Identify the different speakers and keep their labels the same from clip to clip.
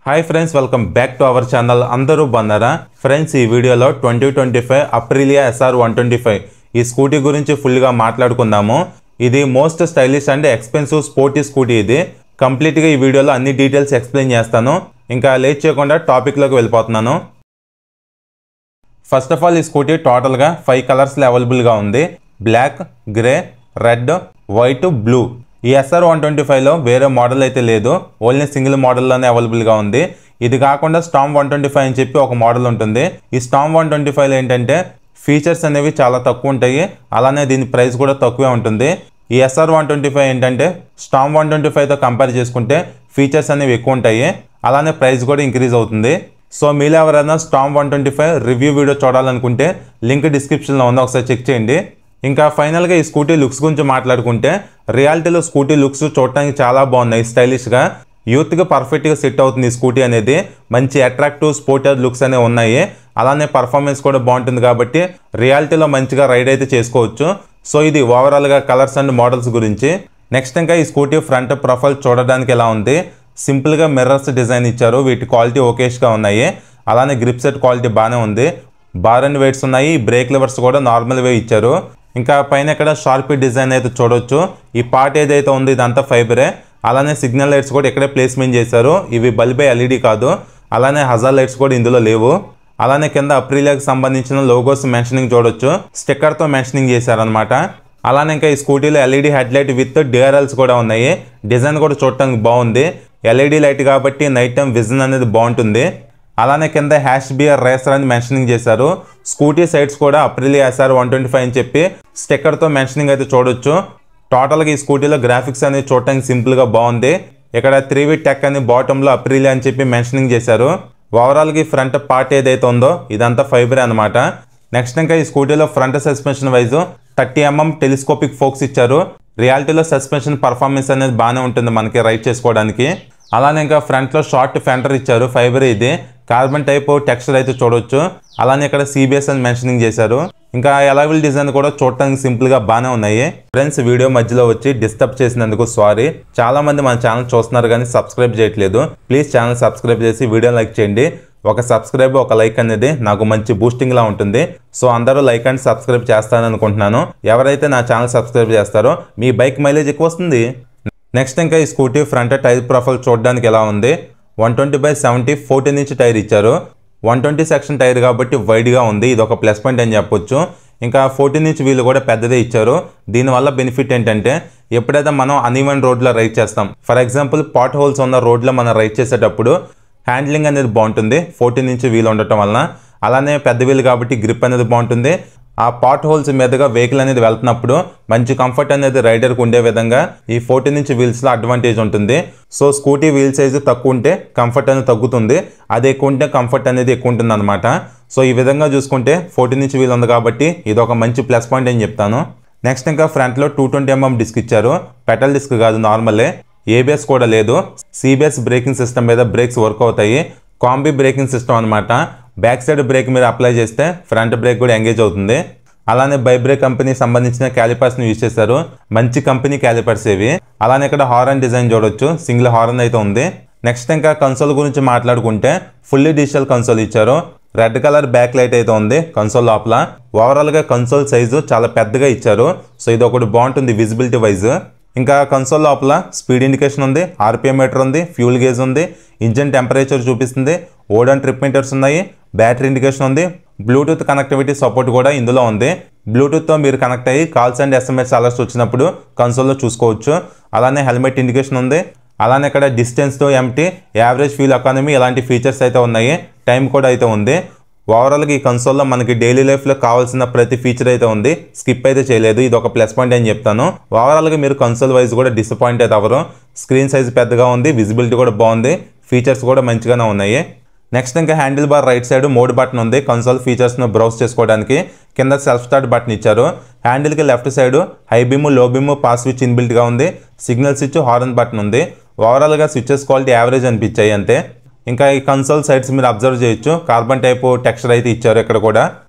Speaker 1: Hi friends, welcome back to our channel. అందరూ బాగున్నారా friends? ఈ వీడియోలో 2025 అప్రిలియా SR 125 ఈ స్కూటీ గురించి ఫుల్గా మాట్లాడుకుందాము. ఇది most stylish and expensive sporty scooty. ఇది కంప్లీట్గా ఈ వీడియోలో అన్ని డీటెయిల్స్ ఎక్స్ప్లెయిన్ చేస్తాను. ఇంకా లేట్ చేయకుండా టాపిక్లోకి వెళ్ళిపోతున్నాను. ఫస్ట్ ఆఫ్ ఆల్, ఈ స్కూటీ టోటల్గా 5 కలర్స్లో అవైలబుల్గా ఉంది. Black, grey, red, white, blue. ఈ SR 125లో వేరే మోడల్ అయితే లేదు, ఓన్లీ సింగిల్ మోడల్లోనే అవైలబుల్గా ఉంది. ఇది కాకుండా స్టామ్ 125 అని చెప్పి ఒక మోడల్ ఉంటుంది. ఈ స్టామ్ 125లో ఏంటంటే ఫీచర్స్ అనేవి చాలా తక్కువ ఉంటాయి, అలానే దీని ప్రైస్ కూడా తక్కువే ఉంటుంది. ఈ SR 125 ఏంటంటే స్టామ్ 125తో కంపేర్ చేసుకుంటే ఫీచర్స్ అనేవి ఎక్కువ ఉంటాయి, అలానే ప్రైస్ కూడా ఇంక్రీజ్ అవుతుంది. సో మీరు ఎవరైనా స్టామ్ 125 రివ్యూ వీడియో చూడాలనుకుంటే లింక్ డిస్క్రిప్షన్లో ఉంది, ఒకసారి చెక్ చేయండి. ఇంకా ఫైనల్గా ఈ స్కూటీ లుక్స్ గురించి మాట్లాడుకుంటే రియాలిటీలో స్కూటీ లుక్స్ చూడటానికి చాలా బాగున్నాయి. స్టైలిష్గా, యూత్గా పర్ఫెక్ట్గా సెట్ అవుతుంది ఈ స్కూటీ అనేది. మంచి అట్రాక్టివ్ స్పోర్టర్ లుక్స్ అనేవి ఉన్నాయి, అలానే పర్ఫార్మెన్స్ కూడా బాగుంటుంది కాబట్టి రియాలిటీలో మంచిగా రైడ్ అయితే చేసుకోవచ్చు. సో ఇది ఓవరాల్గా కలర్స్ అండ్ మోడల్స్ గురించి. నెక్స్ట్ ఇంకా ఈ స్కూటీ ఫ్రంట్ ప్రొఫైల్ చూడడానికి ఎలా ఉంది. సింపుల్గా మిర్రర్స్ డిజైన్ ఇచ్చారు, వీటి క్వాలిటీ ఓకేష్గా ఉన్నాయి. అలానే గ్రిప్ సెట్ క్వాలిటీ బాగానే ఉంది. బార్ అండ్ వెయిట్స్ ఉన్నాయి, బ్రేక్ లివర్స్ కూడా నార్మల్ వే ఇచ్చారు. ఇంకా పైన ఇక్కడ షార్పీ డిజైన్ అయితే చూడొచ్చు. ఈ పార్ట్ ఏదైతే ఉందో ఇదంతా ఫైబరే. అలానే సిగ్నల్ లైట్స్ కూడా ఇక్కడే ప్లేస్మెంట్ చేశారు. ఇవి బల్బే, LED కాదు. అలానే హజార్ లైట్స్ కూడా ఇందులో లేవు. అలానే కింద అప్రిలియాకి సంబంధించిన లోగోస్ మెన్షనింగ్ చూడొచ్చు, స్టిక్కర్తో మెన్షనింగ్ చేశారనమాట. అలానే ఇంకా ఈ స్కూటీలో LED head light with DRLs కూడా ఉన్నాయి. డిజైన్ కూడా చూడటానికి బాగుంది. LED లైట్ కాబట్టి నైట్ టైం విజన్ అనేది బాగుంటుంది. అలానే కింద HBR రేసర్ అని మెన్షనింగ్ చేశారు. స్కూటీ సైడ్స్ కూడా అప్రిలియా SR 125 అని చెప్పి స్టిక్కర్తో మెన్షనింగ్ అయితే చూడొచ్చు. టోటల్గా ఈ స్కూటీలో గ్రాఫిక్స్ అనేది చూడటానికి సింపుల్గా బాగుంది. ఇక్కడ 3V టెక్ అని బాటంలో అప్రిలియా అని చెప్పి మెన్షనింగ్ చేశారు. ఓవరాల్గా ఈ ఫ్రంట్ పార్ట్ ఏదైతే ఉందో ఇదంతా ఫైబర్ అనమాట. నెక్స్ట్ ఇంకా ఈ స్కూటీలో front suspension wise 30mm telescopic forks ఇచ్చారు. రియాలిటీలో సస్పెన్షన్ పర్ఫార్మెన్స్ అనేది బాగానే ఉంటుంది మనకి రైడ్ చేసుకోవడానికి. అలానే ఇంకా ఫ్రంట్లో షార్ట్ ఫెండర్ ఇచ్చారు, ఫైబర్. ఇది కార్బన్ టైప్ టెక్స్చర్ అయితే చూడొచ్చు. అలానే ఇక్కడ CBS అని మెన్షనింగ్ చేశారు. ఇంకా ఎలావిల్ డిజైన్ కూడా చూడటానికి సింపుల్గా బాగానే ఉన్నాయి. ఫ్రెండ్స్, వీడియో మధ్యలో వచ్చి డిస్టర్బ్ చేసినందుకు సారీ. చాలా మంది మన ఛానల్ చూస్తున్నారు కానీ సబ్స్క్రైబ్ చేయట్లేదు. ప్లీజ్ ఛానల్ సబ్స్క్రైబ్ చేసి వీడియో లైక్ చేయండి. ఒక సబ్స్క్రైబ్, ఒక లైక్ అనేది నాకు మంచి బూస్టింగ్ లా ఉంటుంది. సో అందరూ లైక్ అండ్ సబ్స్క్రైబ్ చేస్తారని అనుకుంటున్నాను. ఎవరైతే నా ఛానల్ సబ్స్క్రైబ్ చేస్తారో మీ బైక్ మైలేజ్ ఎక్కువ వస్తుంది. నెక్స్ట్ ఇంకా ఈ స్కూటీ ఫ్రంట్ టైర్ ప్రొఫైల్ చూడడానికి ఎలా ఉంది. 120/70 14" టైర్ ఇచ్చారు. 120 సెక్షన్ టైర్ కాబట్టి వైడ్గా ఉంది, ఇది ఒక ప్లస్ పాయింట్ అని చెప్పొచ్చు. ఇంకా 14" వీల్ కూడా పెద్దదే ఇచ్చారు. దీనివల్ల బెనిఫిట్ ఏంటంటే ఎప్పుడైతే మనం అన్ఈవెన్ రోడ్లో రైడ్ చేస్తాం, ఫర్ ఎగ్జాంపుల్ పాట్ హోల్స్ ఉన్న రోడ్లో మనం రైడ్ చేసేటప్పుడు హ్యాండ్లింగ్ అనేది బాగుంటుంది 14" వీల్ ఉండటం వలన. అలానే పెద్ద వీల్ కాబట్టి గ్రిప్ అనేది బాగుంటుంది. ఆ పాట్ హోల్స్ మీదుగా వెహికల్ అనేది వెళ్తున్నప్పుడు మంచి కంఫర్ట్ అనేది రైడర్కి ఉండే విధంగా ఈ 14" వీల్స్లో అడ్వాంటేజ్ ఉంటుంది. సో స్కూటీ వీల్ సైజు తక్కువ ఉంటే కంఫర్ట్ అనేది తగ్గుతుంది, అది ఎక్కువ ఉంటే కంఫర్ట్ అనేది ఎక్కువ ఉంటుంది అనమాట. సో ఈ విధంగా చూసుకుంటే 14" వీల్ ఉంది కాబట్టి ఇది ఒక మంచి ప్లస్ పాయింట్ అని చెప్తాను. నెక్స్ట్ ఇంకా ఫ్రంట్లో 220mm డిస్క్ ఇచ్చారు. పెటల్ డిస్క్ కాదు, నార్మలే. ABS కూడా లేదు. CBS బ్రేకింగ్ సిస్టమ్ మీద బ్రేక్స్ వర్క్ అవుతాయి. కాంబీ బ్రేకింగ్ సిస్టమ్ అనమాట. బ్యాక్ సైడ్ బ్రేక్ మీరు అప్లై చేస్తే ఫ్రంట్ బ్రేక్ కూడా ఎంగేజ్ అవుతుంది. అలానే బైబ్రేక్ కంపెనీ సంబంధించిన క్యాలిపర్స్ని యూజ్ చేశారు. మంచి కంపెనీ క్యాలిపర్స్ ఇవి. అలానే ఇక్కడ హారన్ డిజైన్ చూడొచ్చు, సింగిల్ హారన్ అయితే ఉంది. నెక్స్ట్ ఇంకా కన్సోల్ గురించి మాట్లాడుకుంటే ఫుల్లీ డిజిటల్ కన్సోల్ ఇచ్చారు. రెడ్ కలర్ బ్యాక్ లైట్ అయితే ఉంది కన్సోల్ లోపల. ఓవరాల్గా కన్సోల్ సైజు చాలా పెద్దగా ఇచ్చారు. సో ఇది ఒకటి బాగుంటుంది విజిబిలిటీ వైజ్. ఇంకా కన్సోల్ లోపల స్పీడ్ ఇండికేషన్ ఉంది, RPM మీటర్ ఉంది, ఫ్యూల్ గేజ్ ఉంది, ఇంజిన్ టెంపరేచర్ చూపిస్తుంది, ఓడన్ ట్రిప్ మీటర్స్ ఉన్నాయి, బ్యాటరీ ఇండికేషన్ ఉంది, బ్లూటూత్ కనెక్టివిటీ సపోర్ట్ కూడా ఇందులో ఉంది. బ్లూటూత్తో మీరు కనెక్ట్ అయ్యి కాల్స్ అండ్ SMS అలర్ట్స్ వచ్చినప్పుడు కన్సోల్లో చూసుకోవచ్చు. అలానే హెల్మెట్ ఇండికేషన్ ఉంది. అలానే ఇక్కడ distance to empty, average fuel economy ఇలాంటి ఫీచర్స్ అయితే ఉన్నాయి. టైం కూడా అయితే ఉంది. ఓవరాల్గా ఈ కన్సోల్లో మనకి డైలీ లైఫ్లో కావాల్సిన ప్రతి ఫీచర్ అయితే ఉంది, స్కిప్ అయితే చేయలేదు. ఇది ఒక ప్లస్ పాయింట్ అని చెప్తాను. ఓవరాల్గా మీరు కన్సోల్ వైజ్ కూడా డిసప్పాయింట్ అయితే అవ్వరు. స్క్రీన్ సైజ్ పెద్దగా ఉంది, విజిబిలిటీ కూడా బాగుంది, ఫీచర్స్ కూడా మంచిగానే ఉన్నాయి. నెక్స్ట్ ఇంకా handle bar right side mode button ఉంది కన్సోల్ ఫీచర్స్ను బ్రౌజ్ చేసుకోవడానికి. కింద సెల్ఫ్ స్టార్ట్ బటన్ ఇచ్చారు. హ్యాండిల్కి left side high beam, low beam, pass switch ఇన్బిల్ట్గా ఉంది. సిగ్నల్ స్విచ్, హార్న్ బటన్ ఉంది. ఓవరాల్గా స్విచెస్ క్వాలిటీ యావరేజ్ అనిపించాయి అంతే. ఇంకా ఈ కన్సోల్ సైడ్స్ మీరు అబ్జర్వ్ చేయొచ్చు, కార్బన్ టైప్ టెక్స్చర్ అయితే ఇచ్చారు ఇక్కడ కూడా.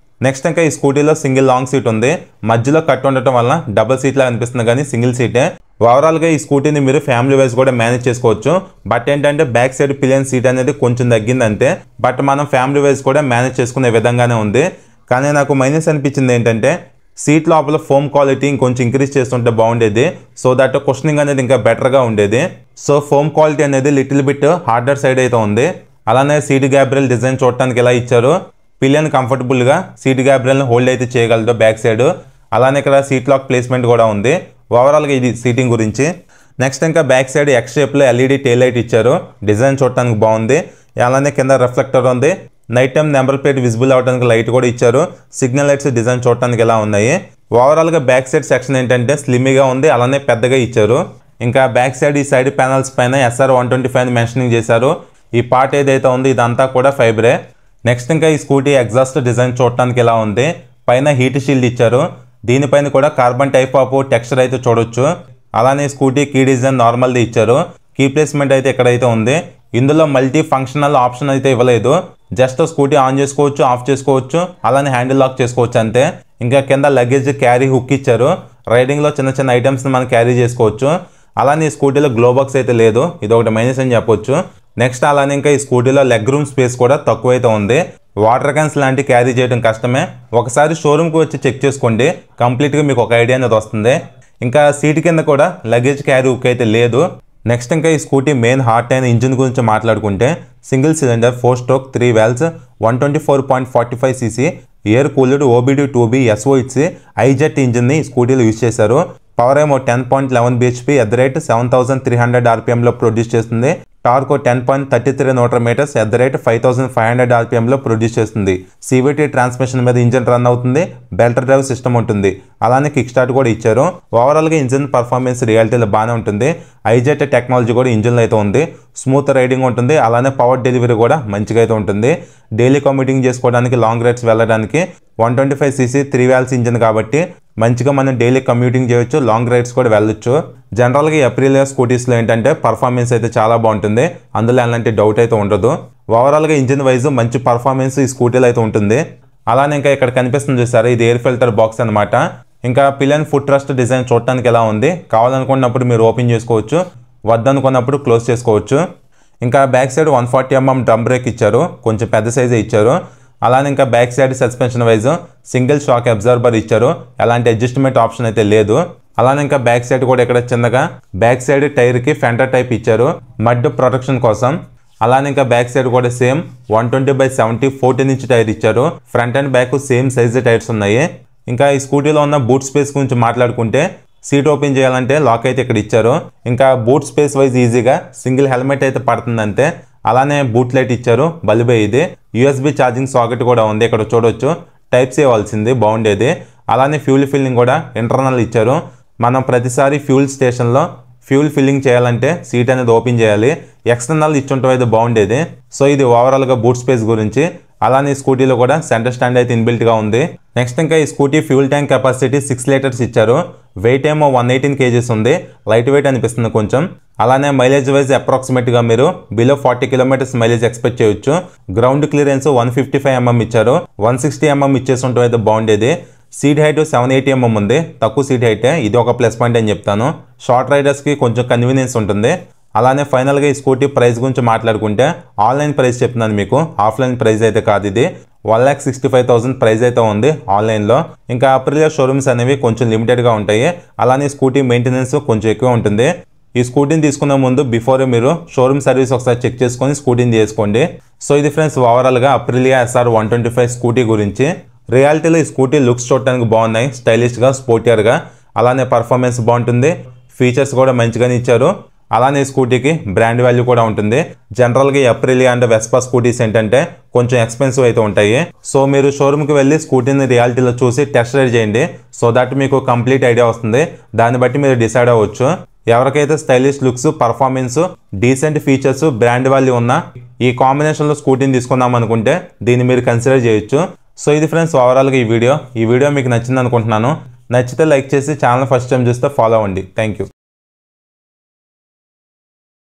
Speaker 1: నెక్స్ట్ ఇంకా ఈ స్కూటీలో సింగిల్ లాంగ్ సీట్ ఉంది. మధ్యలో కట్ ఉండటం వల్ల డబుల్ సీట్లా అనిపిస్తుంది కానీ సింగిల్ సీటే. ఓవరాల్గా ఈ స్కూటీని మీరు ఫ్యామిలీ వైజ్ కూడా మేనేజ్ చేసుకోవచ్చు. బట్ ఏంటంటే బ్యాక్ సైడ్ పిలియన్ సీట్ అనేది కొంచెం తగ్గింది అంతే. బట్ మనం ఫ్యామిలీ వైజ్ కూడా మేనేజ్ చేసుకునే విధంగానే ఉంది. కానీ నాకు మైనస్ అనిపించింది ఏంటంటే సీట్ లోపల ఫోమ్ క్వాలిటీ ఇంకొంచెం ఇంక్రీజ్ చేస్తుంటే బాగుండేది. సో దట్ కుషనింగ్ అనేది ఇంకా బెటర్గా ఉండేది. సో ఫోమ్ క్వాలిటీ అనేది లిటిల్ బిట్ హార్డర్ సైడ్ అయితే ఉంది. అలానే సీట్ గ్యాబ్రియల్ డిజైన్ చూడటానికి ఎలా ఇచ్చారు, పిలియన్ కంఫర్టబుల్గా సీట్ గ్యాబ్రియల్ని హోల్డ్ అయితే చేయగలదు బ్యాక్ సైడ్. అలానే ఇక్కడ సీట్ లాక్ ప్లేస్మెంట్ కూడా ఉంది. ఓవరాల్గా ఇది సీటింగ్ గురించి. నెక్స్ట్ ఇంకా బ్యాక్ సైడ్ ఎక్స్ షేప్లో ఎల్ఈడి టెయిల్ లైట్ ఇచ్చారు, డిజైన్ చూడటానికి బాగుంది. అలానే కింద రిఫ్లెక్టర్ ఉంది. Night time number plate visible అవడానికి లైట్ కూడా ఇచ్చారు. సిగ్నల్ లైట్స్ డిజైన్ చూడటానికి ఎలా ఉన్నాయి. ఓవరాల్గా బ్యాక్ సైడ్ సెక్షన్ ఏంటంటే స్లిమ్గా ఉంది, అలానే పెద్దగా ఇచ్చారు. ఇంకా బ్యాక్ సైడ్ ఈ సైడ్ ప్యానల్స్ పైన SR125 మెన్షనింగ్ చేశారు. ఈ పార్ట్ ఏదైతే ఉంది ఇదంతా కూడా ఫైబరే. నెక్స్ట్ ఇంకా ఈ స్కూటీ ఎగ్జాస్ట్ డిజైన్ చూడటానికి ఎలా ఉంది. పైన హీట్ షీల్డ్ ఇచ్చారు. దీనిపైన కూడా కార్బన్ టైప్ ఆఫ్ టెక్స్చర్ అయితే చూడొచ్చు. అలానే స్కూటీ కీ డిజైన్ నార్మల్ది ఇచ్చారు. కీ ప్లేస్మెంట్ అయితే ఎక్కడైతే ఉంది. ఇందులో మల్టీ ఫంక్షనల్ ఆప్షన్ అయితే ఇవ్వలేదు. జస్ట్ స్కూటీ ఆన్ చేసుకోవచ్చు, ఆఫ్ చేసుకోవచ్చు, అలానే హ్యాండిల్ లాక్ చేసుకోవచ్చు అంతే. ఇంకా కింద లగేజ్ క్యారీ హుక్ ఇచ్చారు. రైడింగ్లో చిన్న చిన్న ఐటమ్స్ని మనం క్యారీ చేసుకోవచ్చు. అలానే ఈ స్కూటీలో గ్లో బాక్స్ అయితే లేదు, ఇది ఒకటి మైనస్ అని చెప్పొచ్చు. నెక్స్ట్ అలానే ఇంకా ఈ స్కూటీలో లెగ్ రూమ్ స్పేస్ కూడా తక్కువైతే ఉంది. వాటర్ క్యాన్స్ లాంటివి క్యారీ చేయడం కష్టమే. ఒకసారి షోరూమ్కి వచ్చి చెక్ చేసుకోండి, కంప్లీట్గా మీకు ఒక ఐడియా అనేది వస్తుంది. ఇంకా సీట్ కింద కూడా లగేజ్ క్యారీ హుక్ అయితే లేదు. నెక్స్ట్ ఇంకా ఈ స్కూటీ మెయిన్ హార్ట్ అయిన ఇంజిన్ గురించి మాట్లాడుకుంటే single cylinder 4 stroke 3 valves 124.45 cc air cooled OBD2B SOHC IJET ఇంజిన్ని స్కూటీలో యూజ్ చేశారు. పవర్ ఏమో 10.11 bhp ఎట్ ద రేట్ 7300 RPMలో ప్రొడ్యూస్ చేస్తుంది. Torque 10.33 newton metres at the rate 5500 RPMలో ప్రొడ్యూస్ చేస్తుంది. CVT ట్రాన్స్మిషన్ మీద ఇంజిన్ రన్ అవుతుంది. బెల్ట్ డ్రైవ్ సిస్టమ్ ఉంటుంది. అలానే కిక్ స్టార్ట్ కూడా ఇచ్చారు. ఓవరాల్గా ఇంజిన్ పర్ఫార్మెన్స్ రియాలిటీలో బాగానే ఉంటుంది. ఐజెట్ టెక్నాలజీ కూడా ఇంజిన్లో అయితే ఉంది. స్మూత్ రైడింగ్ ఉంటుంది. అలానే పవర్ డెలివరీ కూడా మంచిగా అయితే ఉంటుంది. డైలీ కమ్యూటింగ్ చేసుకోవడానికి, లాంగ్ రైడ్స్ వెళ్ళడానికి 125 cc 3 వాల్వ్స్ ఇంజిన్ కాబట్టి మంచిగా మనం డైలీ కమ్యూటింగ్ చేయొచ్చు, లాంగ్ రైడ్స్ కూడా వెళ్ళొచ్చు. జనరల్గా అప్రిలియా స్కూటీస్లో ఏంటంటే పర్ఫార్మెన్స్ అయితే చాలా బాగుంటుంది. అందులో ఎలాంటి డౌట్ అయితే ఉండదు. ఓవరాల్గా ఇంజిన్ వైజ్ మంచి పర్ఫార్మెన్స్ ఈ స్కూటీలో అయితే ఉంటుంది. అలానే ఇంకా ఇక్కడ కనిపిస్తుంది చూసారు, ఇది ఎయిర్ ఫిల్టర్ బాక్స్ అనమాట. ఇంకా పిలియన్ ఫుట్ రెస్ట్ డిజైన్ చూడటానికి ఎలా ఉంది. కావాలనుకున్నప్పుడు మీరు ఓపెన్ చేసుకోవచ్చు, వద్దనుకున్నప్పుడు క్లోజ్ చేసుకోవచ్చు. ఇంకా back side 140mm drum break ఇచ్చారు, కొంచెం పెద్ద సైజే ఇచ్చారు. అలానే ఇంకా back side suspension wise single shock absorber ఇచ్చారు. ఎలాంటి అడ్జస్ట్మెంట్ ఆప్షన్ అయితే లేదు. అలానే ఇంకా బ్యాక్ సైడ్ కూడా ఇక్కడ చిన్నగా బ్యాక్ సైడ్ టైర్కి ఫెంటర్ టైప్ ఇచ్చారు మడ్ ప్రొటెక్షన్ కోసం. అలానే ఇంకా బ్యాక్ సైడ్ కూడా సేమ్ 120/70 14" టైర్ ఇచ్చారు. Front and back same size tyres ఉన్నాయి. ఇంకా ఈ స్కూటీలో ఉన్న బూట్ స్పేస్ గురించి మాట్లాడుకుంటే సీట్ ఓపెన్ చేయాలంటే లాక్ అయితే ఇక్కడ ఇచ్చారు. ఇంకా బూట్ స్పేస్ వైజ్ ఈజీగా సింగిల్ హెల్మెట్ అయితే పడుతుంది అంతే. అలానే బూట్ లైట్ ఇచ్చారు, బల్బే ఇది. USB ఛార్జింగ్ సాకెట్ కూడా ఉంది, ఇక్కడ చూడొచ్చు. టైప్ సి ఇవ్వాల్సింది బాగుండేది. అలానే ఫ్యూల్ ఫిల్లింగ్ కూడా ఇంటర్నల్ ఇచ్చారు. మనం ప్రతిసారి ఫ్యూల్ స్టేషన్లో ఫ్యూల్ ఫిల్లింగ్ చేయాలంటే సీట్ అనేది ఓపెన్ చేయాలి. ఎక్స్టర్నల్ ఇచ్చుంటే అయితే బాగుండేది. సో ఇది ఓవరాల్గా బూట్ స్పేస్ గురించి. అలానే స్కూటీలో కూడా సెంటర్ స్టాండ్ అయితే ఇన్బిల్ట్గా ఉంది. నెక్స్ట్ ఇంకా ఈ scooty fuel tank capacity 6 litres ఇచ్చారు. వెయిట్ ఏమో 118 kgs ఉంది, లైట్ వెయిట్ అనిపిస్తుంది కొంచెం. అలానే మైలేజ్ వైజ్ అప్రాక్సిమేట్గా మీరు బిలో 40 kilometers మైలేజ్ ఎక్స్పెక్ట్ చేయొచ్చు. గ్రౌండ్ క్లియరెన్స్ 155mm ఇచ్చారు. 160mm ఇచ్చేసి ఉంటే అయితే బాగుండేది. సీట్ హైట్ 780mm ఉంది, తక్కువ సీట్ హైటే, ఇది ఒక ప్లస్ పాయింట్ అని చెప్తాను. షార్ట్ రైడర్స్కి కొంచెం కన్వీనియన్స్ ఉంటుంది. అలానే ఫైనల్గా ఈ స్కూటీ ప్రైస్ గురించి మాట్లాడుకుంటే ఆన్లైన్ ప్రైస్ చెప్తున్నాను మీకు, ఆఫ్లైన్ ప్రైస్ అయితే కాదు. ఇది 1,65,000 ప్రైస్ అయితే ఉంది ఆన్లైన్లో. ఇంకా అప్రిలియా షోరూమ్స్ అనేవి కొంచెం లిమిటెడ్గా ఉంటాయి. అలానే స్కూటీ మెయింటెనెన్స్ కొంచెం ఎక్కువ ఉంటుంది. ఈ స్కూటీని తీసుకునే ముందు బిఫోర్ మీరు షోరూమ్ సర్వీస్ ఒకసారి చెక్ చేసుకొని స్కూటీని తీసుకోండి. సో ఇది ఫ్రెండ్స్ ఓవరాల్గా అప్రిలియా SR125 స్కూటీ గురించి. రియాలిటీలో ఈ స్కూటీ లుక్స్ చూడటానికి బాగున్నాయి, స్టైలిష్గా, స్పోర్టియర్గా. అలానే పర్ఫార్మెన్స్ బాగుంటుంది, ఫీచర్స్ కూడా మంచిగానే ఇచ్చారు. అలానే స్కూటీకి బ్రాండ్ వాల్యూ కూడా ఉంటుంది. జనరల్గా ఈ అప్రిలియా అండ్ వెస్పా స్కూటీస్ ఏంటంటే కొంచెం ఎక్స్పెన్సివ్ అయితే ఉంటాయి. సో మీరు షోరూమ్కి వెళ్ళి స్కూటీని రియాలిటీలో చూసి టెస్ట్ రైడ్ చేయండి. సో దట్ మీకు కంప్లీట్ ఐడియా వస్తుంది. దాన్ని బట్టి మీరు డిసైడ్ అవ్వచ్చు. ఎవరికైతే stylish looks, performance, decent features, brand value ఉన్న ఈ కాంబినేషన్లో స్కూటీని తీసుకుందాం అనుకుంటే దీన్ని మీరు కన్సిడర్ చేయొచ్చు. సో ఇది ఫ్రెండ్స్ ఓవరాల్గా ఈ వీడియో మీకు నచ్చింది అనుకుంటున్నాను. నచ్చితే లైక్ చేసి ఛానల్ ఫస్ట్ టైం చూస్తే ఫాలో అవ్వండి. Thank you.